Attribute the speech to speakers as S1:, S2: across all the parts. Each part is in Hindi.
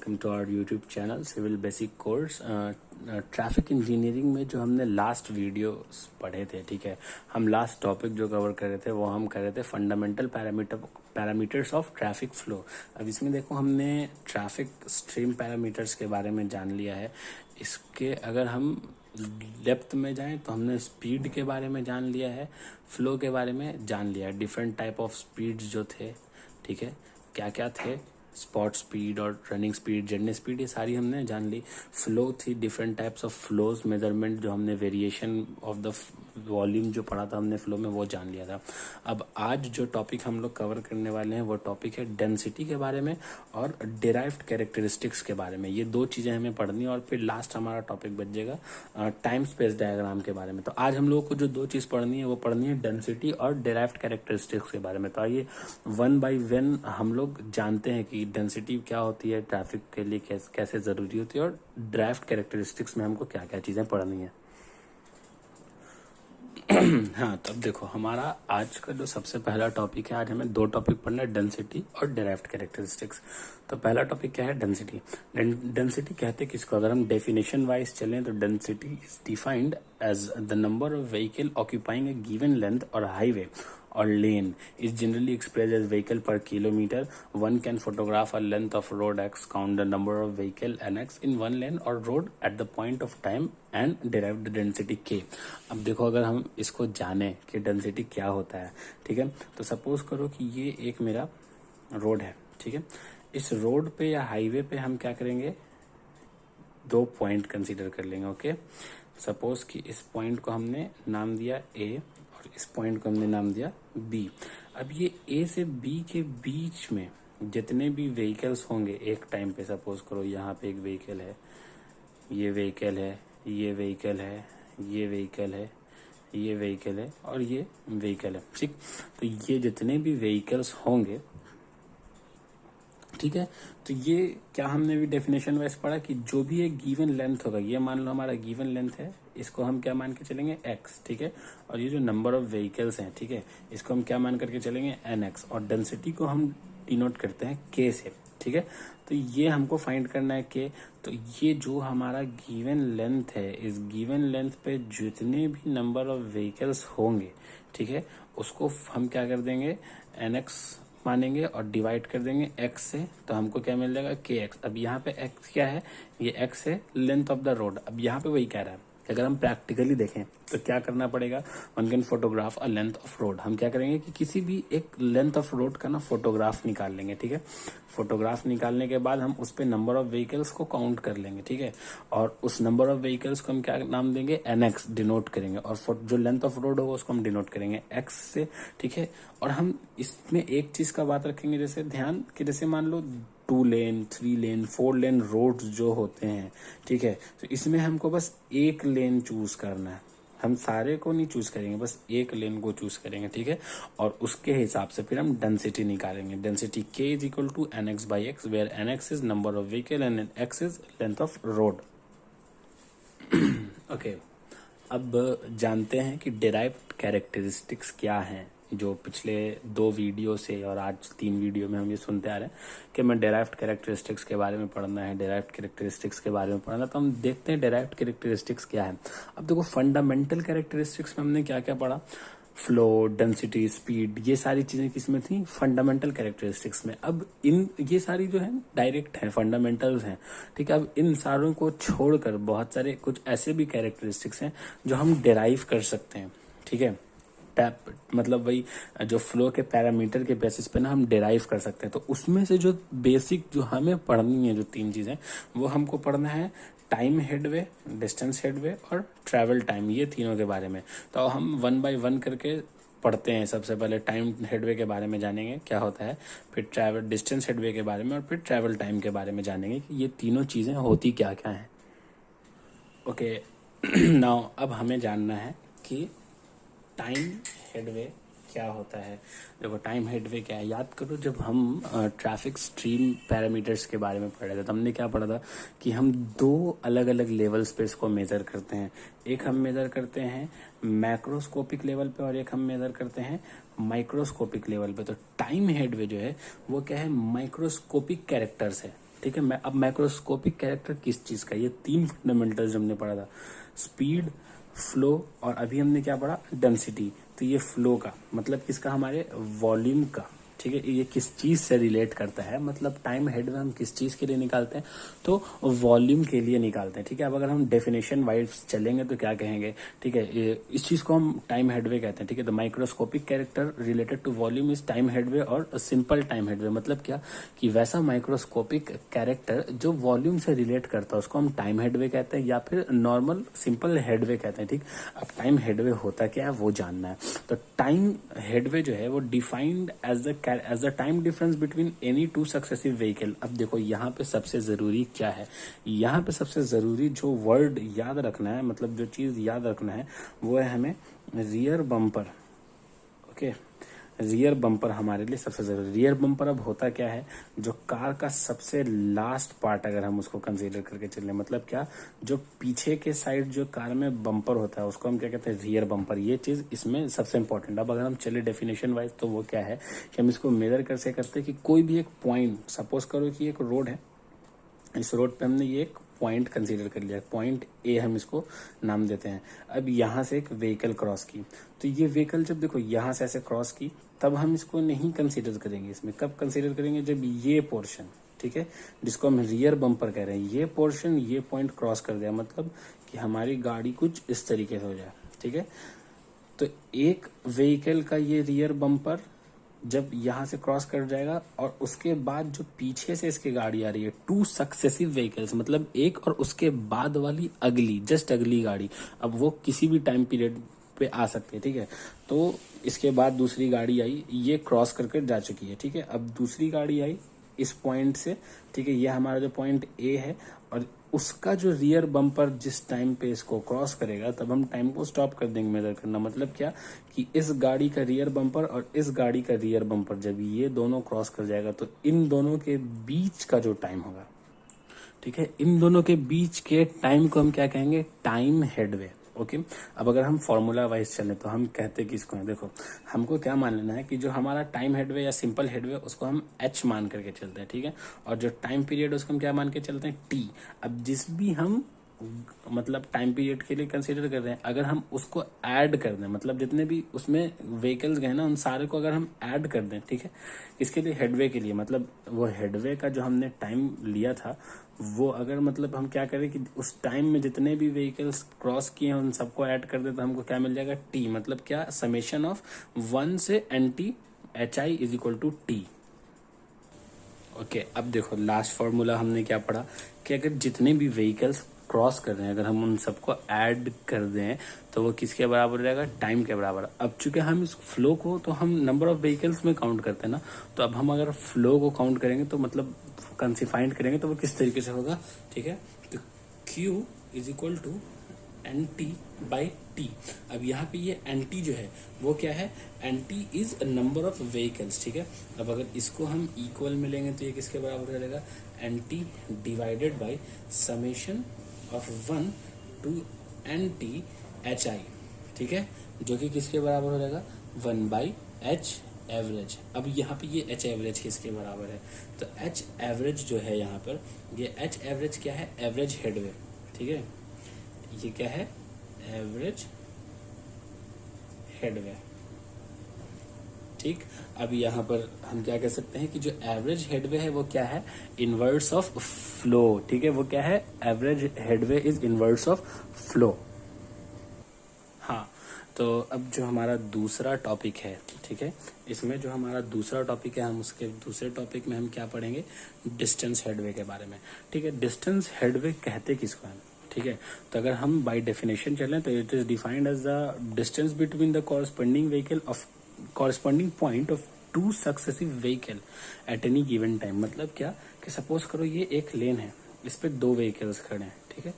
S1: Welcome to our YouTube channel civil basic course. Traffic engineering में जो हमने लास्ट वीडियो पढ़े थे, ठीक है, हम लास्ट टॉपिक जो कवर कर रहे थे वो हम कर रहे थे fundamental parameters of traffic flow. अब इसमें देखो हमने ट्रैफिक स्ट्रीम पैरामीटर्स के बारे में जान लिया है। इसके अगर हम डेप्थ में जाएं तो हमने स्पीड के बारे में जान लिया है, फ्लो के बारे में जान लिया है, डिफरेंट टाइप ऑफ स्पीड्स जो थे, ठीक है, क्या क्या थे, स्पॉट स्पीड और रनिंग स्पीड, जर्नी स्पीड, ये सारी हमने जान ली। फ्लो थी, different types of flows, measurement जो हमने वेरिएशन ऑफ द वॉल्यूम जो पढ़ा था हमने फ्लो में वो जान लिया था। अब आज जो टॉपिक हम लोग कवर करने वाले हैं वो टॉपिक है डेंसिटी के बारे में और डिराइव्ड कैरेक्टरिस्टिक्स के बारे में। ये दो चीजें हमें पढ़नी है और फिर लास्ट हमारा टॉपिक बच जाएगा टाइम स्पेस डायग्राम के बारे में। तो आज हम लोगों को जो दो चीज पढ़नी है वो पढ़नी है डेंसिटी और डिराइव्ड कैरेक्टरिस्टिक्स के बारे में। तो आइए वन बाय वन हम लोग जानते हैं कि डेंसिटी क्या होती है, ट्रैफिक के लिए कैसे जरूरी होती है और डिराइव्ड कैरेक्टरिस्टिक्स में हमको क्या क्या चीजें पढ़नी है। हाँ, तब देखो हमारा आज का जो सबसे पहला टॉपिक है, आज हमें दो टॉपिक पढ़ना है, डेंसिटी और डिराइव्ड कैरेक्टरिस्टिक्स। तो पहला टॉपिक क्या है, डेंसिटी। डेंसिटी कहते हैं किसको, अगर हम डेफिनेशन वाइज चलें तो density is defined as the number of vehicle occupying a given length और highway or lane is generally expressed as vehicle per kilometer. One can photograph a length of road x, count the number of vehicle nx in one lane or road at the point of time and derive the density k. अब देखो अगर हम इसको जाने कि डेंसिटी क्या होता है, ठीक है, तो सपोज करो कि ये एक मेरा रोड है, ठीक है, इस रोड पे या हाईवे पे हम क्या करेंगे, दो पॉइंट कंसीडर कर लेंगे। ओके, सपोज कि इस पॉइंट को हमने नाम दिया ए और इस पॉइंट को हमने नाम दिया बी। अब ये ए से बी के बीच में जितने भी व्हीकल्स होंगे एक टाइम पे, सपोज करो यहाँ पे एक व्हीकल है, ये व्हीकल है, ये व्हीकल है, ये व्हीकल है, ये व्हीकल है और ये व्हीकल है, ठीक। तो ये जितने भी व्हीकल्स होंगे, ठीक है, तो ये क्या हमने भी डेफिनेशन वाइज पढ़ा कि जो भी एक गिवन लेंथ होगा, ये मान लो हमारा गिवन लेंथ है, इसको हम क्या मान के चलेंगे x, ठीक है, और ये जो नंबर ऑफ व्हीकल्स हैं, ठीक है, इसको हम क्या मान करके चलेंगे nx, और डेंसिटी को हम डिनोट करते हैं k से, ठीक है। तो ये हमको फाइंड करना है k। तो ये जो हमारा गिवन लेंथ है, इस गिवन लेंथ पे जितने भी नंबर ऑफ व्हीकल्स होंगे, ठीक है, उसको हम क्या कर देंगे, nx मानेंगे और डिवाइड कर देंगे x से, तो हमको क्या मिल जाएगा, kx। अब यहाँ पे x क्या है, ये x है लेंथ ऑफ द रोड। अब यहाँ पे वही कह रहा है, अगर हम प्रैक्टिकली देखें तो क्या करना पड़ेगा, one can photograph a length of road. हम क्या करेंगे कि किसी भी एक लेंथ ऑफ रोड का ना फोटोग्राफ निकाल लेंगे, ठीक है। फोटोग्राफ निकालने के बाद हम उस पे नंबर ऑफ व्हीकल्स को काउंट कर लेंगे, ठीक है, और उस नंबर ऑफ व्हीकल्स को हम क्या नाम देंगे, nx डिनोट करेंगे, और जो लेंथ ऑफ रोड होगा उसको हम डिनोट करेंगे x से, ठीक है। और हम इसमें एक चीज का बात रखेंगे, जैसे ध्यान कि जैसे मान लो 2 लेन, 3 लेन, 4 लेन रोड्स जो होते हैं, ठीक है, तो इसमें हमको बस एक लेन चूज करना है, हम सारे को नहीं चूज करेंगे, बस एक लेन को चूज करेंगे, ठीक है, और उसके हिसाब से फिर हम डेंसिटी निकालेंगे। Density k is equal to nx by X, where nx is number of vehicle and x is length of road. Okay, अब जानते हैं कि डिराइव्ड कैरेक्टरिस्टिक्स क्या हैं, जो पिछले 2 वीडियो से और आज 3 वीडियो में हम ये सुनते आ रहे हैं कि मैं डिराइव्ड कैरेक्टरिस्टिक्स के बारे में पढ़ना है, डिराइव्ड कैरेक्टरिस्टिक्स के बारे में पढ़ना। तो हम देखते हैं डिराइव्ड कैरेक्टरिस्टिक्स क्या है। अब देखो फंडामेंटल कैरेक्टरिस्टिक्स में हमने क्या क्या पढ़ा, फ्लो, डेंसिटी, स्पीड, ये सारी चीजें किसमें थी, फंडामेंटल कैरेक्टरिस्टिक्स में। अब इन ये सारी जो है डायरेक्ट है, फंडामेंटल्स हैं, ठीक है। अब इन सारों को छोड़कर बहुत सारे कुछ ऐसे भी कैरेक्टरिस्टिक्स हैं जो हम डिराइव कर सकते हैं, ठीक है। मतलब वही जो फ्लो के पैरामीटर के बेसिस पे ना हम डिराइव कर सकते हैं। तो उसमें से जो बेसिक जो हमें पढ़नी है, जो 3 चीजें, वो हमको पढ़ना है टाइम हेडवे, डिस्टेंस हेडवे और ट्रैवल टाइम, ये तीनों के बारे में। तो हम वन बाय वन करके पढ़ते हैं। सबसे पहले टाइम हेडवे के बारे में जानेंगे क्या होता है, फिर ट्रैवल डिस्टेंस हेडवे के बारे में, और फिर ट्रैवल टाइम के बारे में जानेंगे कि ये तीनों चीजें होती क्या क्या हैं। ओके, नाउ अब हमें जानना है कि टाइम हेडवे क्या होता है। देखो टाइम हेडवे क्या है, याद करो जब हम ट्रैफिक स्ट्रीम पैरामीटर्स के बारे में पढ़े थे तो हमने क्या पढ़ा था कि हम 2 अलग अलग लेवल्स पे इसको मेजर करते हैं। एक हम मेजर करते हैं मैक्रोस्कोपिक लेवल पे और एक हम मेजर करते हैं माइक्रोस्कोपिक लेवल पे। तो टाइम हेडवे जो है वो क्या है, माइक्रोस्कोपिक कैरेक्टर्स है, ठीक है। मैं अब माइक्रोस्कोपिक कैरेक्टर किस चीज का, ये 3 फंडामेंटल्स हमने पढ़ा था, स्पीड, फ्लो और अभी हमने क्या पढ़ा, डेंसिटी। तो ये फ्लो का मतलब किसका, हमारे वॉल्यूम का, ठीक है। ये किस चीज से रिलेट करता है, मतलब टाइम हेड में हम किस चीज के लिए निकालते हैं, तो वॉल्यूम के लिए निकालते हैं, ठीक है। अब अगर हम डेफिनेशन वाइज चलेंगे तो क्या कहेंगे, ठीक है, इस चीज को हम टाइम हेडवे कहते हैं, ठीक है। The microscopic character related to volume is time headway और सिंपल टाइम हेडवे। मतलब क्या कि वैसा माइक्रोस्कोपिक कैरेक्टर जो वॉल्यूम से रिलेट करता है उसको हम टाइम हेडवे कहते हैं या फिर नॉर्मल सिंपल हेडवे कहते हैं, ठीक। अब टाइम हेडवे होता क्या है वो जानना है। तो टाइम हेडवे जो है वो defined as the time difference between any two successive vehicle. अब देखो यहाँ पे सबसे जरूरी क्या है, यहाँ पे सबसे जरूरी जो वर्ड याद रखना है, मतलब जो चीज याद रखना है वो है हमें rear bumper. Okay, rear bumper हमारे लिए सबसे जरूरी। रियर बम्पर अब होता क्या है, जो कार का सबसे लास्ट पार्ट अगर हम उसको कंसीडर करके चलें, मतलब क्या, जो पीछे के साइड जो कार में बम्पर होता है उसको हम क्या कहते हैं, रियर बम्पर। ये चीज इसमें सबसे इंपॉर्टेंट। अब अगर हम चले डेफिनेशन वाइज तो वो क्या है कि हम इसको मेजर कर से करते हैं कि कोई भी एक पॉइंट, सपोज करो कि एक रोड है, इस रोड पे हमने ये एक पॉइंट कंसीडर कर लिया, पॉइंट ए हम इसको नाम देते हैं। अब यहाँ से एक व्हीकल क्रॉस की, तो ये व्हीकल जब देखो यहाँ से ऐसे क्रॉस की तब हम इसको नहीं कंसीडर करेंगे, इसमें कब कंसीडर करेंगे, जब ये पोर्शन, ठीक है, जिसको हम रियर बम्पर कह रहे हैं, ये पोर्शन ये पॉइंट क्रॉस कर दिया, मतलब कि हमारी गाड़ी कुछ इस तरीके से हो जाए, ठीक है। तो एक व्हीकल का ये रियर बम्पर जब यहां से क्रॉस कर जाएगा और उसके बाद जो पीछे से इसकी गाड़ी आ रही है, 2 सक्सेसिव व्हीकल्स, मतलब एक और उसके बाद वाली अगली, जस्ट अगली गाड़ी, अब वो किसी भी टाइम पीरियड पे आ सकती है, ठीक है। तो इसके बाद दूसरी गाड़ी आई, ये क्रॉस करके जा चुकी है, ठीक है। अब दूसरी गाड़ी आई इस पॉइंट से, ठीक है, ये हमारा जो पॉइंट ए है, और उसका जो रियर बम्पर जिस टाइम पे इसको क्रॉस करेगा तब हम टाइम को स्टॉप कर देंगे मेजर करना। मतलब क्या कि इस गाड़ी का रियर बम्पर और इस गाड़ी का रियर बम्पर जब ये दोनों क्रॉस कर जाएगा तो इन दोनों के बीच का जो टाइम होगा, ठीक है, इन दोनों के बीच के टाइम को हम क्या कहेंगे, टाइम हेडवे। ओके, अब अगर हम फॉर्मूला वाइज चले तो हम कहते किसको है, देखो हमको क्या मान लेना है कि जो हमारा टाइम हेडवे या सिंपल हेडवे उसको हम एच मान करके चलते हैं, ठीक है। और जो टाइम पीरियड उसको हम क्या मान के चलते हैं, टी। अब जिस भी हम मतलब टाइम पीरियड के लिए कंसीडर कर रहे हैं, अगर हम उसको ऐड कर दें, मतलब जितने भी उसमें व्हीकल्स गए ना उन सारे को अगर हम ऐड कर दें, ठीक है, इसके लिए हेडवे के लिए, मतलब वो हेडवे का जो हमने टाइम लिया था वो अगर मतलब हम क्या करें कि उस टाइम में जितने भी व्हीकल्स क्रॉस किए हैं उन सबको ऐड कर दे तो हमको क्या मिल जाएगा, टी। मतलब क्या, समेशन ऑफ 1 से N T H I is equal to T. Okay, अब देखो लास्ट फॉर्मूला हमने क्या पढ़ा कि अगर जितने भी व्हीकल्स क्रॉस कर रहे हैं अगर हम उन सबको ऐड कर दें तो वो किसके बराबर हो जाएगा, टाइम के बराबर। अब चूंकि हम इस फ्लो को तो हम नंबर ऑफ व्हीकल्स में काउंट करते हैं ना, तो अब हम अगर फ्लो को काउंट करेंगे तो मतलब कंसिफाइंड करेंगे तो वो किस तरीके से होगा, ठीक है। तो Q is equal to N T by T. अब यहाँ पे ये एन टी जो है वो क्या है, N T is number of vehicles, ठीक है। अब अगर इसको हम इक्वल में लेंगे तो ये किसके बराबर हो जाएगा, N T divided by summation of 1 to N T H I, ठीक है, जो कि किसके बराबर हो जाएगा, 1 बाई एच एवरेज। अब यहाँ पे ये एच एवरेज किसके बराबर है, तो एच एवरेज जो है यहाँ पर, ये एच एवरेज क्या है, एवरेज हेडवे, ठीक है, ये क्या है, एवरेज हेडवे, ठीक। अब यहाँ पर हम क्या कह सकते हैं कि जो एवरेज हेडवे है वो क्या है, इनवर्स ऑफ फ्लो, ठीक है, वो क्या है, average headway is inverse of flow. हाँ, तो अब जो हमारा दूसरा टॉपिक है, ठीक है, इसमें जो हमारा दूसरा टॉपिक है हम उसके दूसरे टॉपिक में हम क्या पढ़ेंगे, डिस्टेंस हेडवे के बारे में, ठीक है। डिस्टेंस हेडवे कहते किसको हैं, ठीक है। तो अगर हम बाय डेफिनेशन चलें तो it is defined as the distance between the corresponding vehicle of corresponding point of 2 successive vehicle at any given time. मतलब क्या कि सपोज करो ये एक लेन है, इस पे 2 व्हीकल्स खड़े हैं, ठीक है।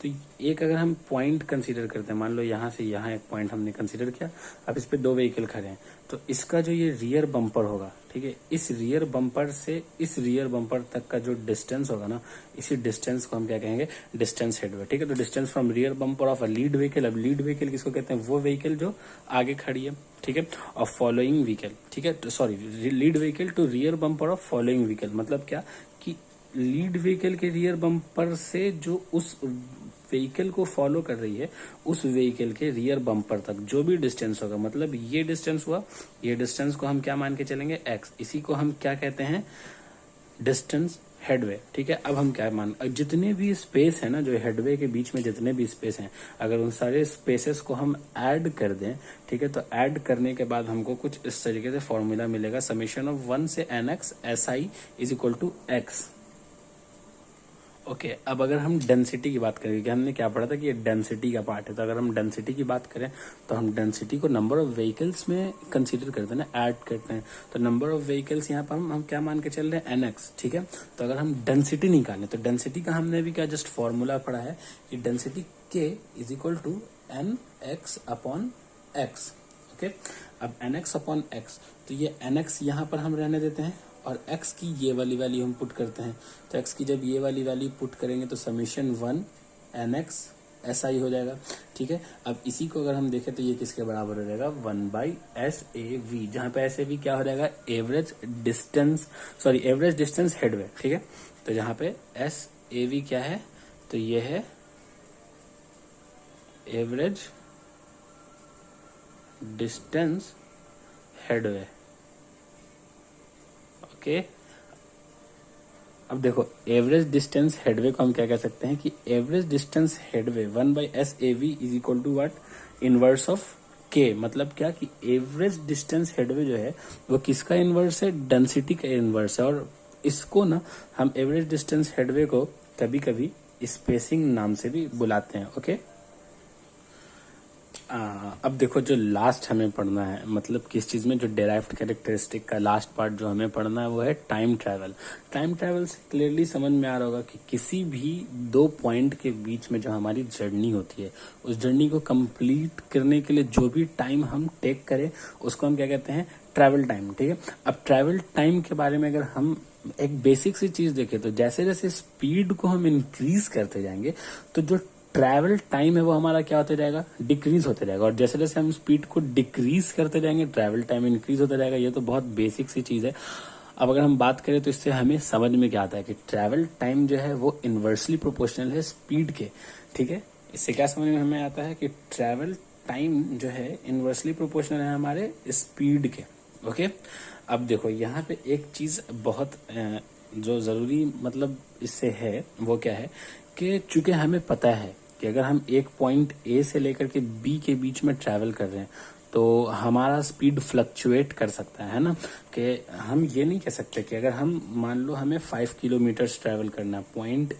S1: तो एक अगर हम पॉइंट कंसीडर करते हैं, मान लो यहाँ से यहाँ एक पॉइंट हमने कंसीडर किया, अब इस पे 2 व्हीकल खड़े हैं, तो इसका जो ये रियर बम्पर होगा, ठीक है, इस रियर बम्पर से इस रियर बम्पर तक का जो डिस्टेंस होगा ना, इसी डिस्टेंस को हम क्या कहेंगे, डिस्टेंस हेडवे, ठीक है। तो distance from rear bumper of a lead vehicle, अब लीड व्हीकल किसको कहते हैं, वो व्हीकल जो आगे खड़ी है, ठीक है, और फॉलोइंग व्हीकल, ठीक है, sorry, lead vehicle to rear bumper of following vehicle. मतलब क्या कि लीड व्हीकल के रियर बम्पर से जो उस व्हीकल को फॉलो कर रही है उस व्हीकल के रियर बम्पर तक जो भी डिस्टेंस होगा, मतलब ये डिस्टेंस हुआ, ये डिस्टेंस को हम क्या मान के चलेंगे, x, इसी को हम क्या कहते हैं, डिस्टेंस हेडवे। ठीक है, अब हम क्या जितने भी स्पेस है ना, जो हेडवे के बीच में जितने भी स्पेस हैं, अगर उन सारे स्पेसेस को हम ऐड कर दें, ठीक है, तो ऐड करने के बाद हमको कुछ इस तरीके से फॉर्मूला मिलेगा, समेशन ऑफ 1 से nx si is equal to x। Okay, अब अगर हम डेंसिटी की बात करें, कि हमने क्या पढ़ा था कि ये डेंसिटी का पार्ट है, तो अगर हम डेंसिटी की बात करें तो हम डेंसिटी को नंबर ऑफ व्हीकल्स में कंसीडर करते हैं ना, ऐड करते हैं। तो नंबर ऑफ व्हीकल्स यहाँ पर हम क्या मान के चल रहे हैं, nx। ठीक है, तो अगर हम डेंसिटी निकालें तो डेंसिटी का हमने भी क्या जस्ट फॉर्मूला पढ़ा है कि density k is equal to nx upon x। Okay, अब nx अपॉन x, तो ये nx यहाँ पर हम रहने देते हैं और x की ये वाली वैल्यू हम पुट करते हैं। तो x की जब ये वाली वैल्यू पुट करेंगे तो समेशन 1 nx ऐसा ही हो जाएगा। ठीक है, अब इसी को अगर हम देखें तो ये किसके बराबर हो जाएगा, 1/SAV, जहां पे SAV क्या हो जाएगा, एवरेज डिस्टेंस हेडवे। ठीक है, तो जहां पे SAV क्या है, तो ये है एवरेज डिस्टेंस हेडवे। ओके, अब देखो एवरेज डिस्टेंस हेडवे को हम क्या कह सकते हैं कि average distance headway 1/SAV is equal to what, inverse of k। मतलब क्या कि एवरेज डिस्टेंस हेडवे जो है वो किसका इनवर्स है, डेंसिटी का इनवर्स है। और इसको ना हम एवरेज डिस्टेंस हेडवे को कभी कभी स्पेसिंग नाम से भी बुलाते हैं। ओके, अब देखो जो लास्ट हमें पढ़ना है, मतलब किस चीज में, जो डेराइव्ड कैरेक्टरिस्टिक का लास्ट पार्ट जो हमें पढ़ना है वो है टाइम ट्रैवल। टाइम ट्रैवल से क्लियरली समझ में आ रहा होगा कि किसी भी दो पॉइंट के बीच में जो हमारी जर्नी होती है, उस जर्नी को कंप्लीट करने के लिए जो भी टाइम हम टेक करें उसको हम क्या कहते हैं, ट्रैवल टाइम। ठीक है, अब ट्रैवल टाइम के बारे में अगर हम एक बेसिक सी चीज देखें तो जैसे जैसे स्पीड को हम इंक्रीज करते जाएंगे तो जो ट्रैवल टाइम है वो हमारा क्या होते जाएगा, डिक्रीज होते जाएगा। और जैसे जैसे हम स्पीड को डिक्रीज करते जाएंगे ट्रैवल टाइम इंक्रीज होता जाएगा। ये तो बहुत बेसिक सी चीज है। अब अगर हम बात करें तो इससे हमें समझ में क्या आता है कि ट्रैवल टाइम जो है वो इनवर्सली प्रोपोर्शनल है स्पीड के। ठीक है, इससे क्या समझ में हमें आता है कि ट्रैवल टाइम जो है इनवर्सली प्रोपोर्शनल है हमारे स्पीड के। ओके, अब देखो यहाँ पे एक चीज बहुत जो जरूरी मतलब इससे है वो क्या है कि चूंकि हमें पता है कि अगर हम एक पॉइंट ए से लेकर के बी के बीच में ट्रैवल कर रहे हैं तो हमारा स्पीड फ्लक्चुएट कर सकता है ना, कि हम ये नहीं कह सकते कि अगर हम मान लो हमें 5 किलोमीटर ट्रैवल करना, पॉइंट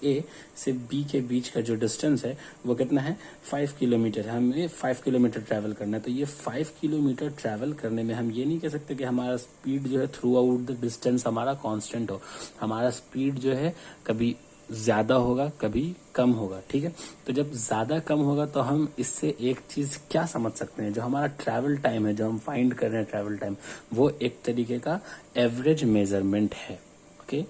S1: ए से बी के बीच का जो डिस्टेंस है वो कितना है, 5 किलोमीटर। हमें 5 किलोमीटर ट्रैवल करना है, तो ये 5 किलोमीटर ट्रैवल करने में हम ये नहीं कह सकते कि हमारा स्पीड जो है थ्रू आउट द डिस्टेंस हमारा कांस्टेंट हो। हमारा स्पीड जो है कभी ज्यादा होगा कभी कम होगा। ठीक है, तो जब ज्यादा कम होगा तो हम इससे एक चीज क्या समझ सकते हैं, जो हमारा ट्रैवल टाइम है जो हम फाइंड कर रहे हैं ट्रैवल टाइम, वो एक तरीके का एवरेज मेजरमेंट है। ओके,